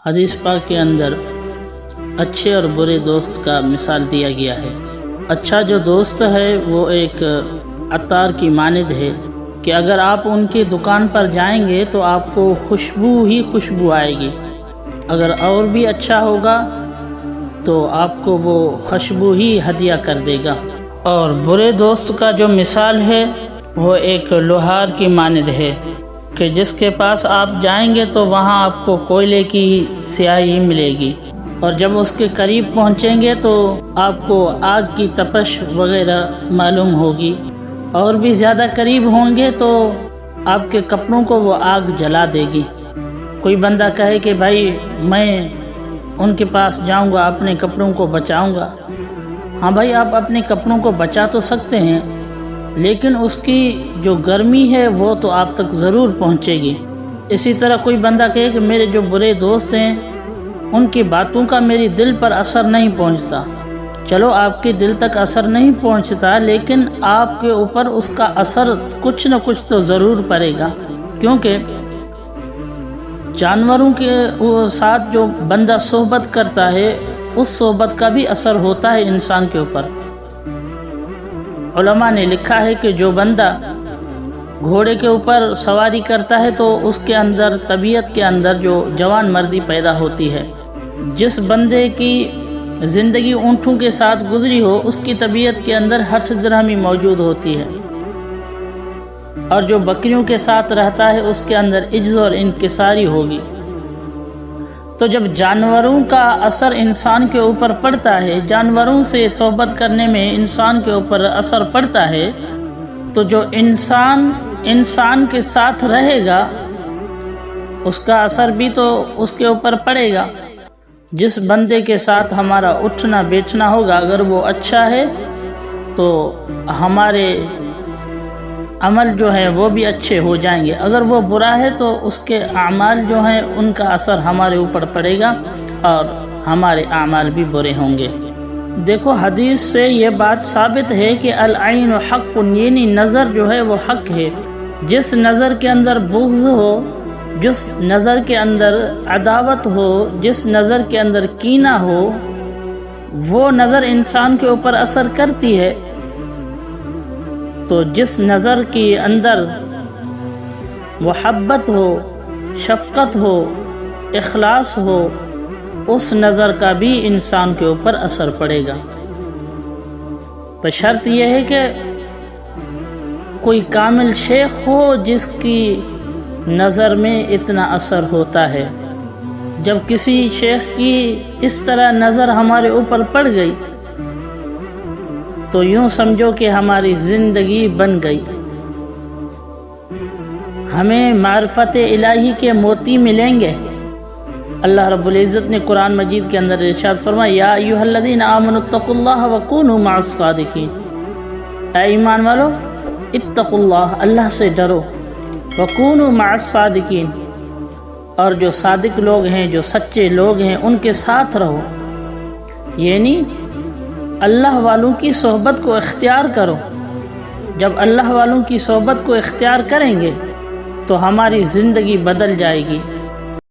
حدیث پاک کے اندر اچھے اور برے دوست کا مثال دیا گیا ہے۔ اچھا جو دوست ہے وہ ایک عطار کی مانند ہے کہ اگر آپ ان کی دکان پر جائیں گے تو آپ کو خوشبو ہی خوشبو آئے گی، اگر اور بھی اچھا ہوگا تو آپ کو وہ خوشبو ہی ہدیہ کر دے گا۔ اور برے دوست کا جو مثال ہے وہ ایک لوہار کی مانند ہے کہ جس کے پاس آپ جائیں گے تو وہاں آپ کو کوئلے کی سیاہی ملے گی، اور جب اس کے قریب پہنچیں گے تو آپ کو آگ کی تپش وغیرہ معلوم ہوگی، اور بھی زیادہ قریب ہوں گے تو آپ کے کپڑوں کو وہ آگ جلا دے گی۔ کوئی بندہ کہے کہ بھائی میں ان کے پاس جاؤں گا، اپنے کپڑوں کو بچاؤں گا۔ ہاں بھائی، آپ اپنے کپڑوں کو بچا تو سکتے ہیں، لیکن اس کی جو گرمی ہے وہ تو آپ تک ضرور پہنچے گی۔ اسی طرح کوئی بندہ کہے کہ میرے جو برے دوست ہیں ان کی باتوں کا میری دل پر اثر نہیں پہنچتا۔ چلو، آپ کے دل تک اثر نہیں پہنچتا، لیکن آپ کے اوپر اس کا اثر کچھ نہ کچھ تو ضرور پڑے گا، کیونکہ جانوروں کے ساتھ جو بندہ صحبت کرتا ہے اس صحبت کا بھی اثر ہوتا ہے انسان کے اوپر۔ علماء نے لکھا ہے کہ جو بندہ گھوڑے کے اوپر سواری کرتا ہے تو اس کے اندر، طبیعت کے اندر جو جوان مردی پیدا ہوتی ہے۔ جس بندے کی زندگی اونٹوں کے ساتھ گزری ہو اس کی طبیعت کے اندر ہرش درہمی موجود ہوتی ہے، اور جو بکریوں کے ساتھ رہتا ہے اس کے اندر عجز اور انکساری ہوگی۔ تو جب جانوروں کا اثر انسان کے اوپر پڑتا ہے، جانوروں سے صحبت کرنے میں انسان کے اوپر اثر پڑتا ہے، تو جو انسان کے ساتھ رہے گا اس کا اثر بھی تو اس کے اوپر پڑے گا۔ جس بندے کے ساتھ ہمارا اٹھنا بیٹھنا ہوگا، اگر وہ اچھا ہے تو ہمارے عمل جو ہیں وہ بھی اچھے ہو جائیں گے، اگر وہ برا ہے تو اس کے اعمال جو ہیں ان کا اثر ہمارے اوپر پڑے گا اور ہمارے اعمال بھی برے ہوں گے۔ دیکھو، حدیث سے یہ بات ثابت ہے کہ العین حق، یعنی نظر جو ہے وہ حق ہے۔ جس نظر کے اندر بغض ہو، جس نظر کے اندر عداوت ہو، جس نظر کے اندر کینہ ہو، وہ نظر انسان کے اوپر اثر کرتی ہے۔ تو جس نظر کے اندر محبت ہو، شفقت ہو، اخلاص ہو، اس نظر کا بھی انسان کے اوپر اثر پڑے گا۔ پر شرط یہ ہے کہ کوئی کامل شیخ ہو جس کی نظر میں اتنا اثر ہوتا ہے۔ جب کسی شیخ کی اس طرح نظر ہمارے اوپر پڑ گئی تو یوں سمجھو کہ ہماری زندگی بن گئی، ہمیں معرفت الہی کے موتی ملیں گے۔ اللہ رب العزت نے قرآن مجید کے اندر ارشاد فرمایا، یا ایھا الذین آمنوا اتقوا اللہ وکونوا مع الصادقین، اے ایمان والو اتقوا اللہ، اللہ سے ڈرو، وکونوا مع الصادقین، اور جو صادق لوگ ہیں، جو سچے لوگ ہیں ان کے ساتھ رہو، یعنی اللہ والوں کی صحبت کو اختیار کرو۔ جب اللہ والوں کی صحبت کو اختیار کریں گے تو ہماری زندگی بدل جائے گی۔